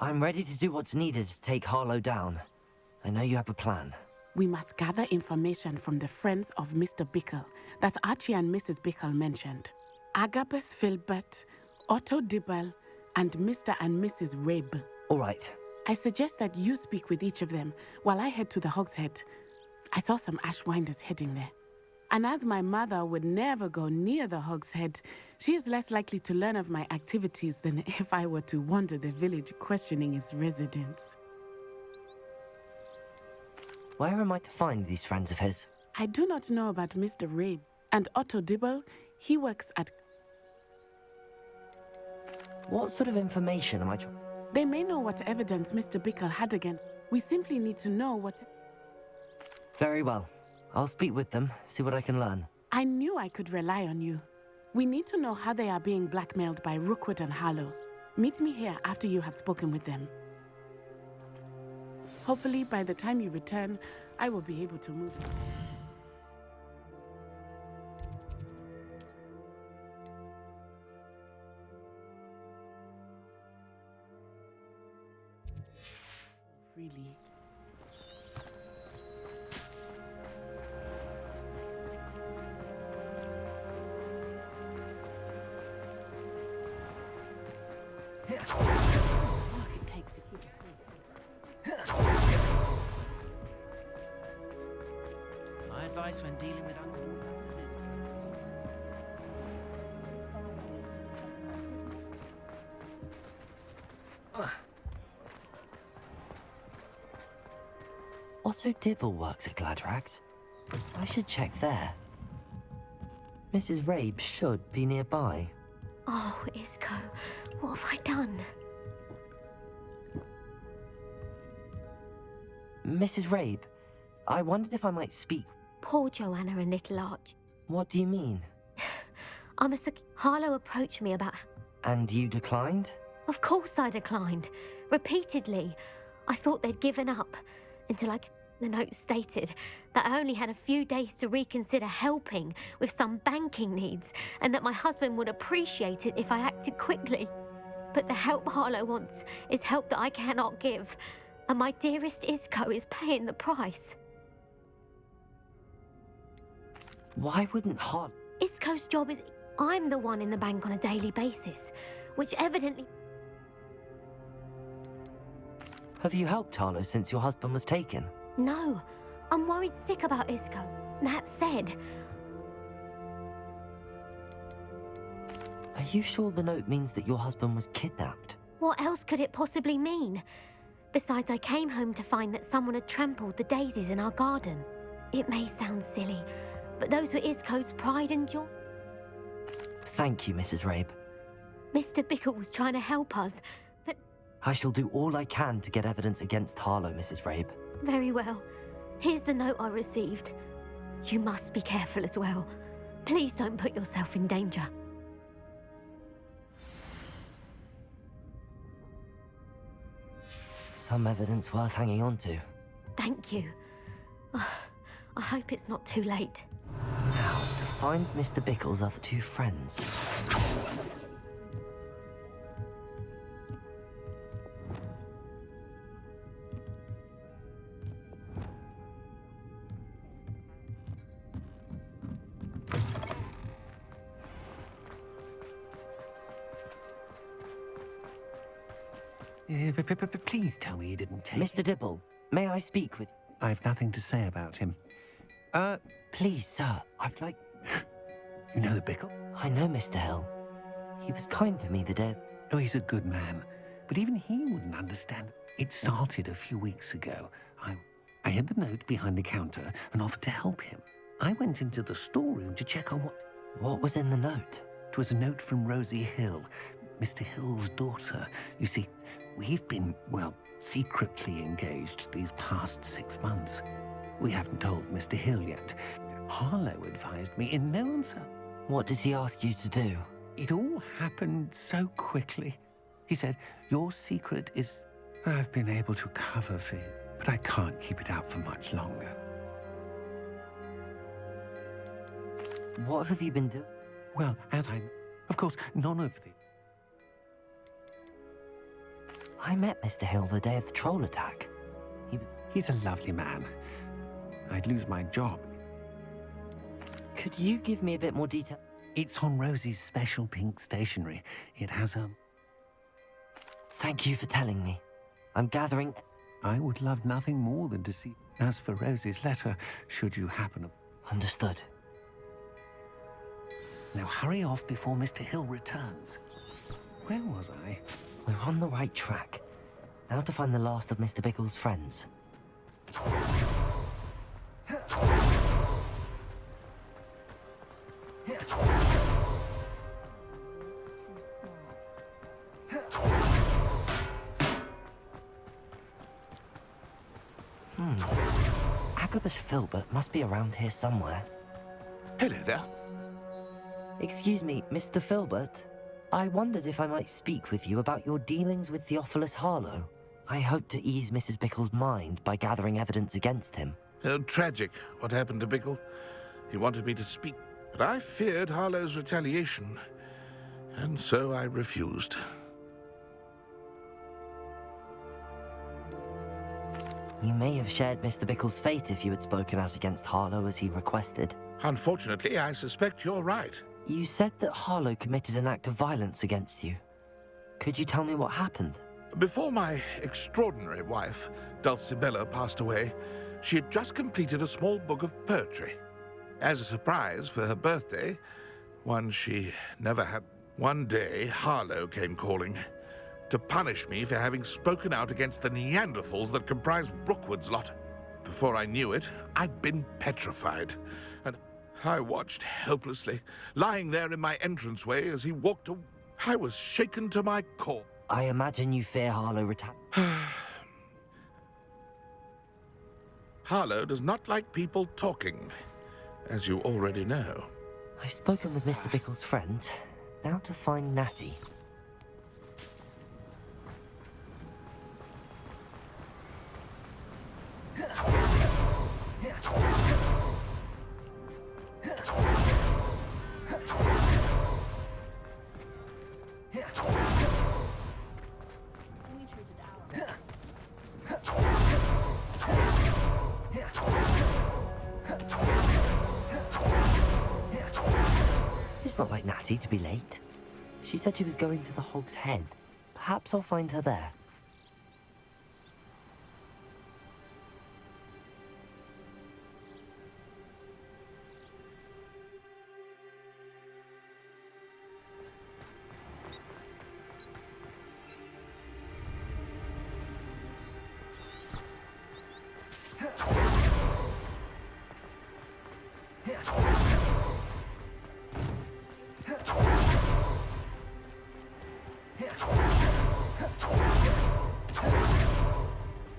I'm ready to do what's needed to take Harlow down. I know you have a plan. We must gather information from the friends of Mr. Bickle that Archie and Mrs. Bickle mentioned. Agabus Filbert, Otto Dibble, and Mr. and Mrs. Rabe. All right. I suggest that you speak with each of them while I head to the Hogshead. I saw some Ashwinders heading there. And as my mother would never go near the Hogshead, she is less likely to learn of my activities than if I were to wander the village questioning its residents. Where am I to find these friends of his? I do not know about Mr. Rabe. And Otto Dibble, he works at... What sort of information am I They may know what evidence Mr. Bickle had against. We simply need to know what... Very well. I'll speak with them, see what I can learn. I knew I could rely on you. We need to know how they are being blackmailed by Rookwood and Harlow. Meet me here after you have spoken with them. Hopefully, by the time you return, I will be able to move. Freely. My advice when dealing with uncle. Otto Dibble works at Gladrags. I should check there. Mrs. Rabe should be nearby. Oh, Isco, what have I done? Mrs. Rabe, I wondered if I might speak. Poor Joanna and little Arch. What do you mean? Harlow approached me about... And you declined? Of course I declined. Repeatedly. I thought they'd given up. Until the note stated that I only had a few days to reconsider helping with some banking needs, and that my husband would appreciate it if I acted quickly. But the help Harlow wants is help that I cannot give, and my dearest Isco is paying the price. Why wouldn't Isco's job is... I'm the one in the bank on a daily basis, which evidently... Have you helped Harlow since your husband was taken? No, I'm worried sick about Isco. That said... Are you sure the note means that your husband was kidnapped? What else could it possibly mean? Besides, I came home to find that someone had trampled the daisies in our garden. It may sound silly, but those were Isco's pride and joy. Thank you, Mrs. Rabe. Mr. Bickle was trying to help us, but... I shall do all I can to get evidence against Harlow, Mrs. Rabe. Very well. Here's the note I received. You must be careful as well. Please don't put yourself in danger. Some evidence worth hanging on to. Thank you. I hope it's not too late. Now, to find Mr. Bickle's other two friends. Please tell me you didn't take Mr. Dibble, may I speak with... I've nothing to say about him. Please, sir, I'd like... You know the Bickle? I know Mr. Hill. He was kind to me the day... Oh, he's a good man. But even he wouldn't understand. It started a few weeks ago. I hid the note behind the counter and offered to help him. I went into the storeroom to check on what... What was in the note? It was a note from Rosie Hill, Mr. Hill's daughter. You see, we've been, well, secretly engaged these past 6 months. We haven't told Mr. Hill yet. Harlow advised me in no uncertain... What did he ask you to do? It all happened so quickly. He said, your secret is... I've been able to cover for you, but I can't keep it out for much longer. What have you been doing? Well, as I... Of course, none of the... I met Mr. Hill the day of the troll attack. He's a lovely man. I'd lose my job. Could you give me a bit more detail? It's on Rosie's special pink stationery. It has a... Thank you for telling me. I'm gathering... I would love nothing more than to see... As for Rosie's letter, should you happen to... Understood. Now hurry off before Mr. Hill returns. Where was I? We're on the right track. Now to find the last of Mr. Bickle's friends. Agabus Filbert must be around here somewhere. Hello there. Excuse me, Mr. Filbert? I wondered if I might speak with you about your dealings with Theophilus Harlow. I hope to ease Mrs. Bickle's mind by gathering evidence against him. Tragic, what happened to Bickle. He wanted me to speak, but I feared Harlow's retaliation, and so I refused. You may have shared Mr. Bickle's fate if you had spoken out against Harlow as he requested. Unfortunately, I suspect you're right. You said that Harlow committed an act of violence against you. Could you tell me what happened? Before my extraordinary wife, Dulcibella, passed away, she had just completed a small book of poetry. As a surprise for her birthday, one she never had, one day Harlow came calling to punish me for having spoken out against the Neanderthals that comprise Rookwood's lot. Before I knew it, I'd been petrified, and I watched helplessly, lying there in my entranceway as he walked away. I was shaken to my core. I imagine you fear Harlow Harlow does not like people talking, as you already know. I've spoken with Mr. Bickle's friends. Now to find Natty. It's not like Natty to be late. She said she was going to the Hog's Head. Perhaps I'll find her there.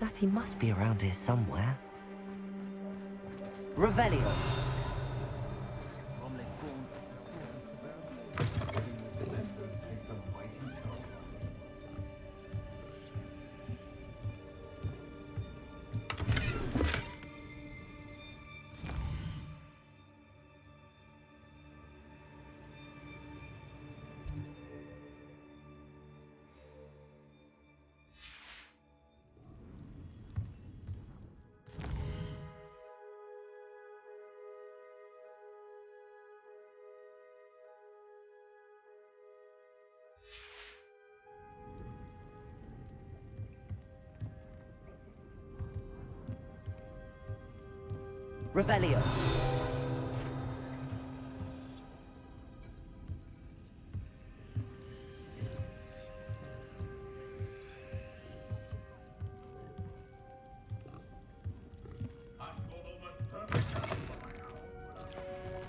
Natty must be around here somewhere. Revelio. Revelio.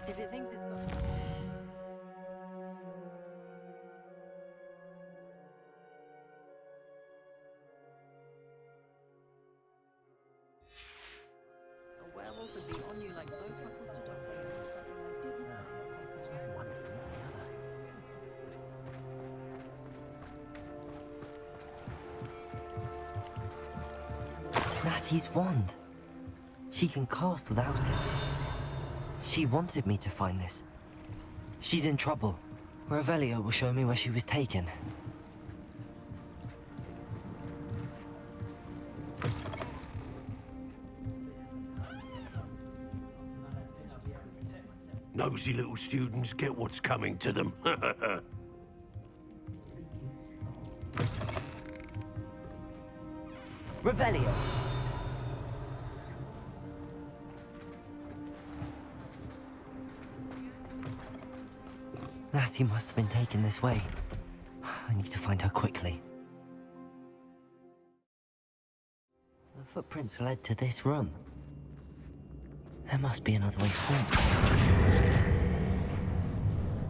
If it thinks it's got... Werewolf would be on you like bow truckles to dogs. Natty's wand. She can cast without it. She wanted me to find this. She's in trouble. Revelio will show me where she was taken. Nosy little students get what's coming to them. Revelio. Natty must have been taken this way. I need to find her quickly. The footprints led to this room. There must be another way through.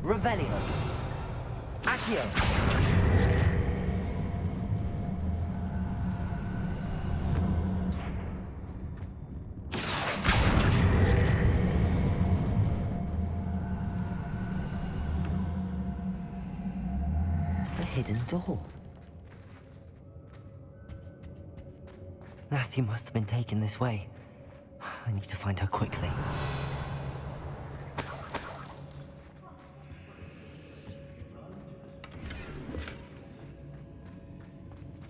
Revelio. Accio. Hidden door. Natty must have been taken this way. I need to find her quickly.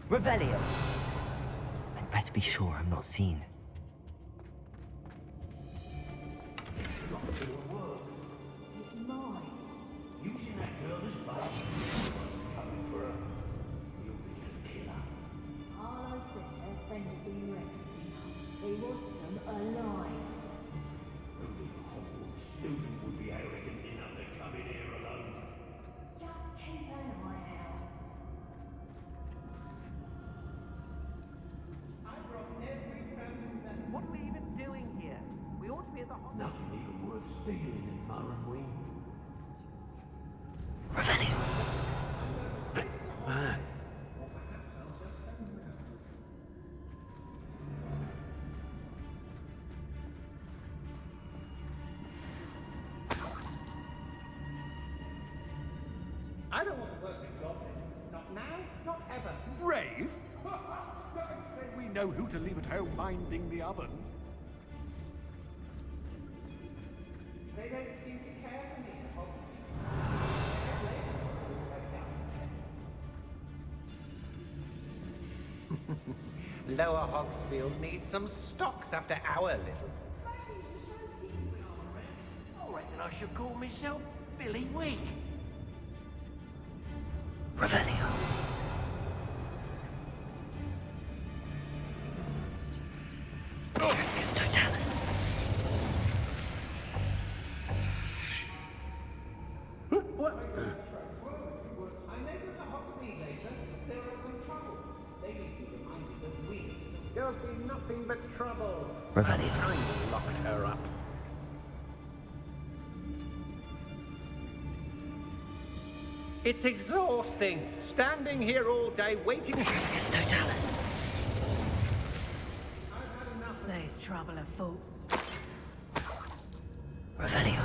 Revelio. I'd better be sure I'm not seen. What are we even doing here? We ought to be at the hospital. Nothing even worth stealing in Murren Wing. Revelio. I don't want to work with goblins. Not now, not ever. Brave? Don't say we know who to leave at home minding the oven. They don't seem to care for me, Lower Hogsfield needs some stocks after our little. I reckon I should call myself Billy Wig. Revelio. It's Totalis. I may go to Hogsmeade later. There are some trouble. They need to be reminded that we. There's been nothing but trouble. Revelio. Time locked her up. It's exhausting, standing here all day waiting. It's Totalis. There's trouble afoot. Revelio.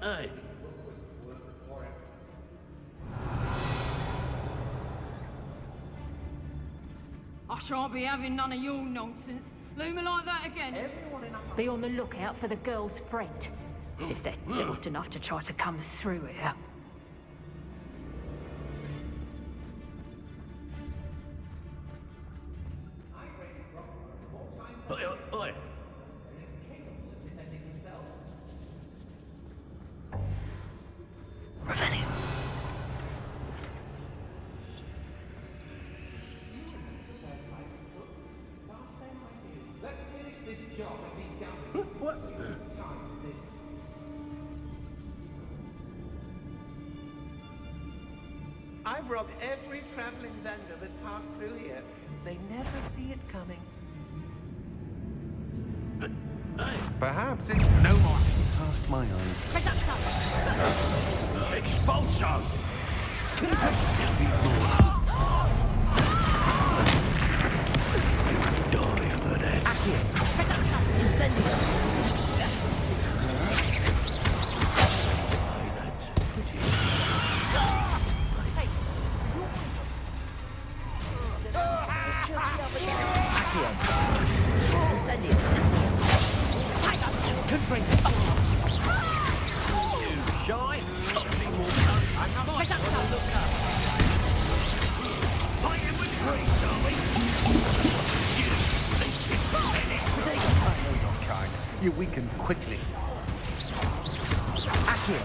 Hey. I shan't be having none of your nonsense. Looming like that again. Be on the lookout for the girl's friend. If they're daft enough to try to come through here. Oi, oi. Revelio. Let's finish this job and be done with it. What? Time is it? I've robbed every traveling vendor that's passed through here. They never see it coming. Perhaps it's no more. Past my eyes. Reducto! Expulso! Die for that. Accio. Incendio. Accio. Incendio. Confringo. shy. Something more done. Nice on the lookout. Fighting with greed, darling. No, not kind. You weaken quickly. Accio!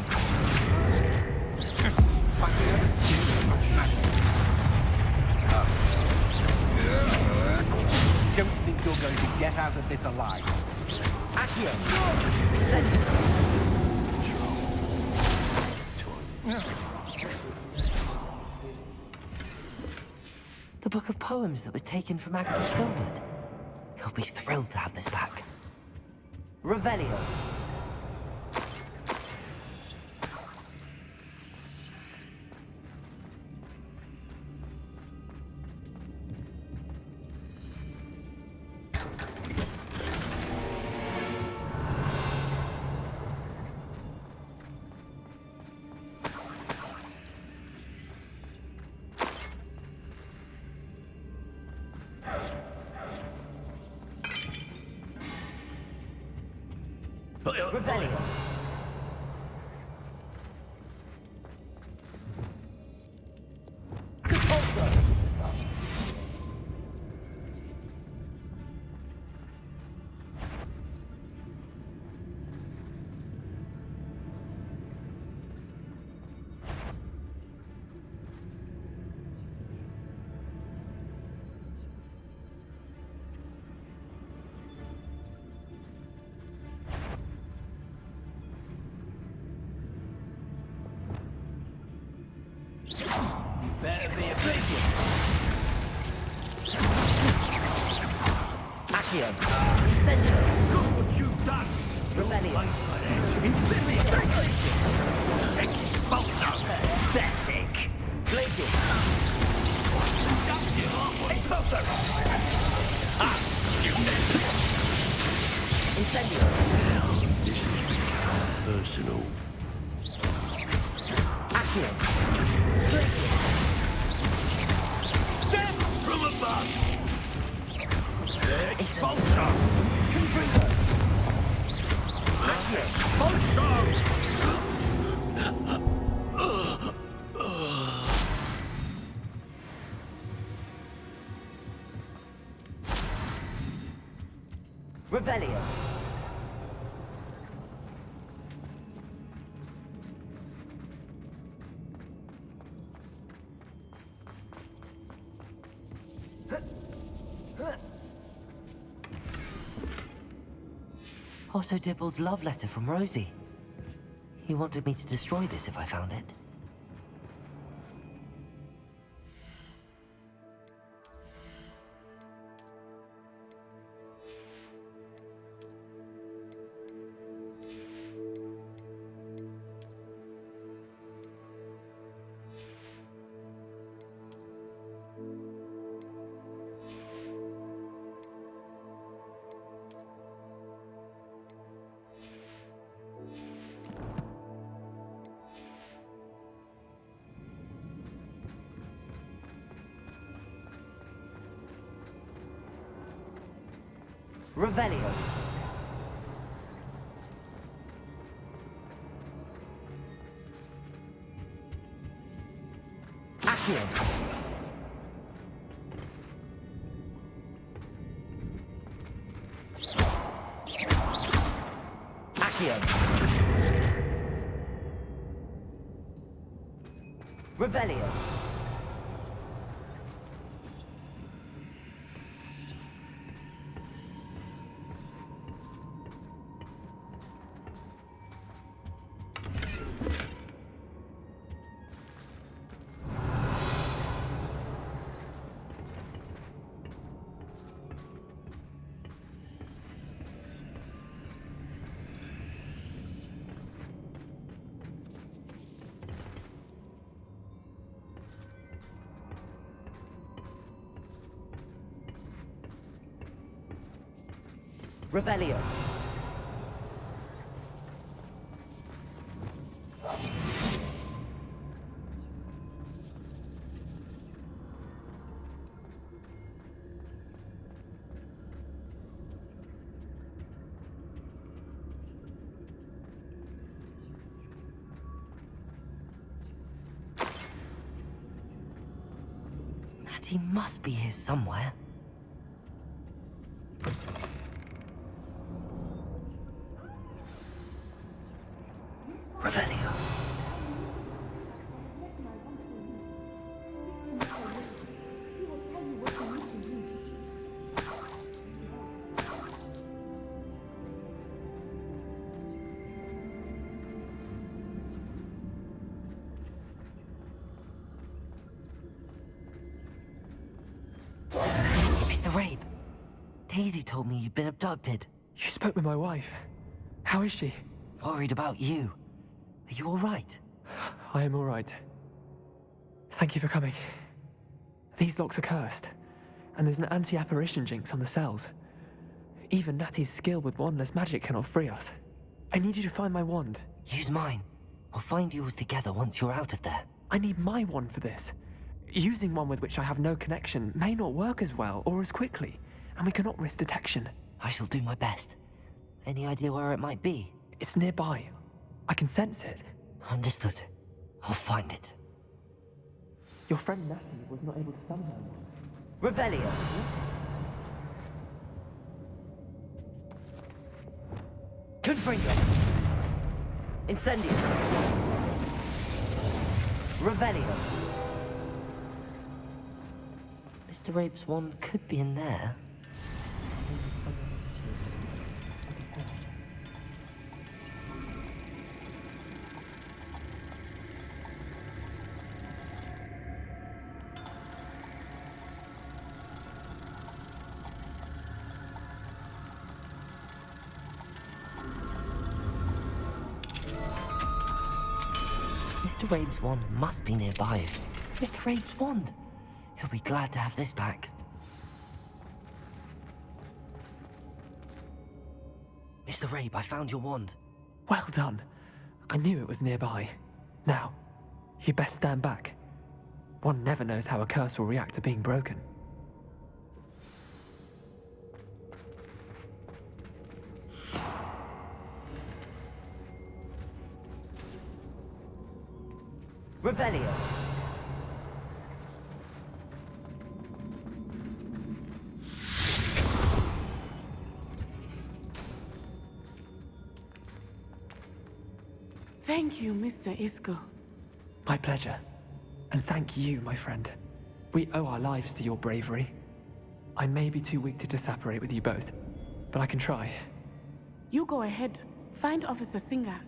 Don't think you're going to get out of this alive. Accio! Send the book of poems that was taken from Agnes Filbert. He'll be thrilled to have this back. Revelio. Revelio. Compulso. Better be a Glacier. Accio. Incendio. Look what you've done. Revelio. Incendio. Expulso. Pathetic. Glacier. Expulso. Ah, Incendio. personal. Accio. Glacier. Death from above. Expulso. Confringo. Accio. Expulso. Revelio. Otto Dibble's love letter from Rosie. He wanted me to destroy this if I found it. Revelio. Accio. Accio. Revelio. Revelio. But he must be here somewhere. Revelio. Mr. Rabe, Daisy told me you'd been abducted. You spoke with my wife. How is she? Worried about you. Are you all right? I am all right. Thank you for coming. These locks are cursed, and there's an anti-apparition jinx on the cells. Even Natty's skill with wandless magic cannot free us. I need you to find my wand. Use mine. We'll find yours together once you're out of there. I need my wand for this. Using one with which I have no connection may not work as well or as quickly, and we cannot risk detection. I shall do my best. Any idea where it might be? It's nearby. I can sense it. Understood. I'll find it. Your friend Natty was not able to summon her wand. Revelio. Confringo. Incendio. Revelio. Mr. Rabe's wand could be in there. Mr. Rabe's wand must be nearby. Mr. Rabe's wand! He'll be glad to have this back. Mr. Rabe, I found your wand. Well done. I knew it was nearby. Now, you best stand back. One never knows how a curse will react to being broken. Revelio. Thank you, Mr. Isco. My pleasure. And thank you, my friend. We owe our lives to your bravery. I may be too weak to disapparate with you both, but I can try. You go ahead. Find Officer Singer.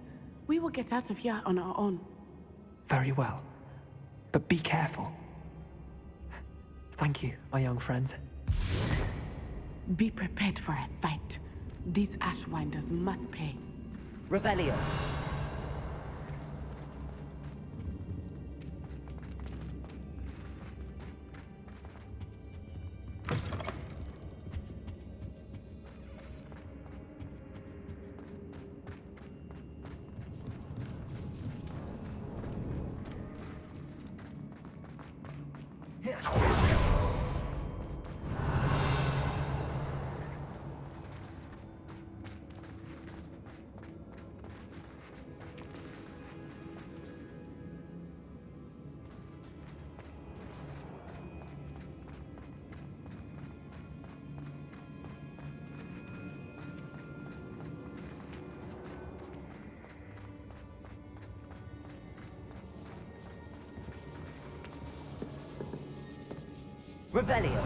We will get out of here on our own. Very well. But be careful. Thank you, my young friends. Be prepared for a fight. These Ashwinders must pay. Revelio. Revelio.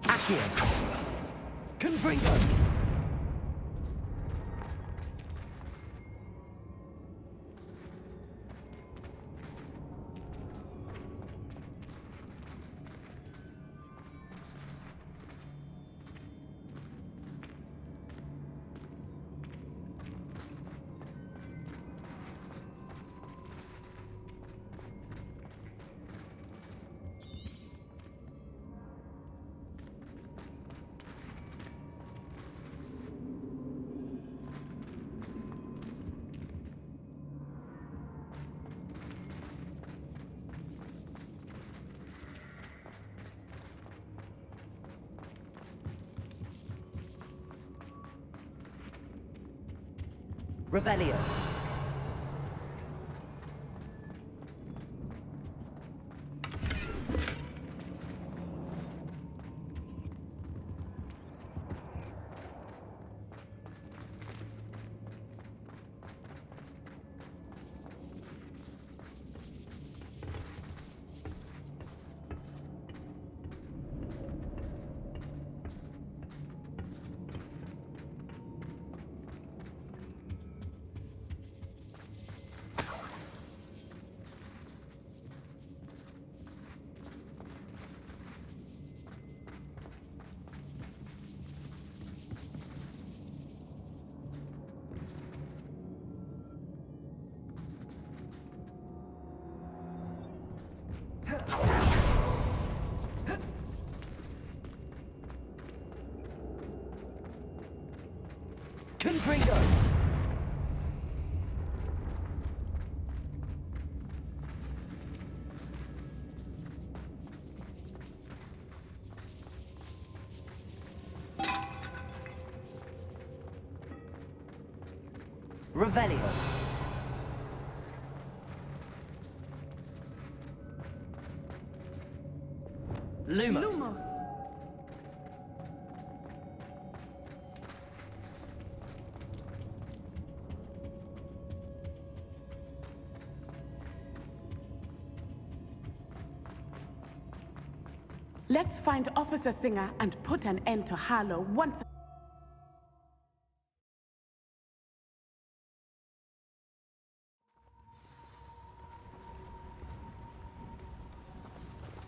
Accio. Confringo. Revelio. Confringo! Revelio. Lumos. Let's find Officer Singer and put an end to Harlow once.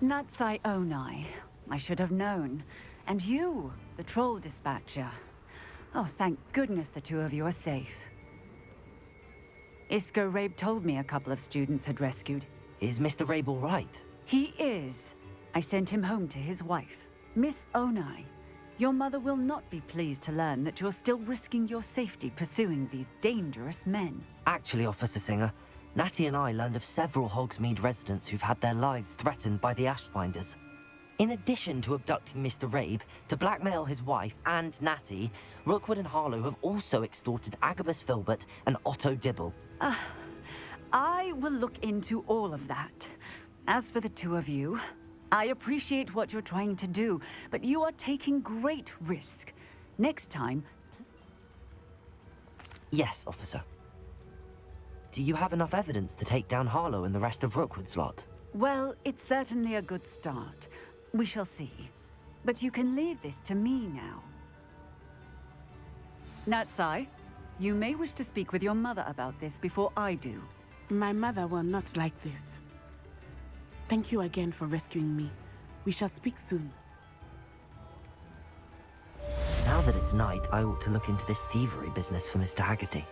Natsai Onai. I should have known. And you, the troll dispatcher. Oh, thank goodness the two of you are safe. Isco Rabe told me a couple of students had rescued. Is Mr. Rabe all right? He is. I sent him home to his wife. Miss Onai, your mother will not be pleased to learn that you're still risking your safety pursuing these dangerous men. Actually, Officer Singer, Natty and I learned of several Hogsmeade residents who've had their lives threatened by the Ashbinders. In addition to abducting Mr. Rabe, to blackmail his wife and Natty, Rookwood and Harlow have also extorted Agabus Filbert and Otto Dibble. I will look into all of that. As for the two of you, I appreciate what you're trying to do, but you are taking great risk. Next time... Yes, officer. Do you have enough evidence to take down Harlow and the rest of Rookwood's lot? Well, it's certainly a good start. We shall see. But you can leave this to me now. Natsai, you may wish to speak with your mother about this before I do. My mother will not like this. Thank you again for rescuing me. We shall speak soon. Now that it's night, I ought to look into this thievery business for Mr. Haggerty.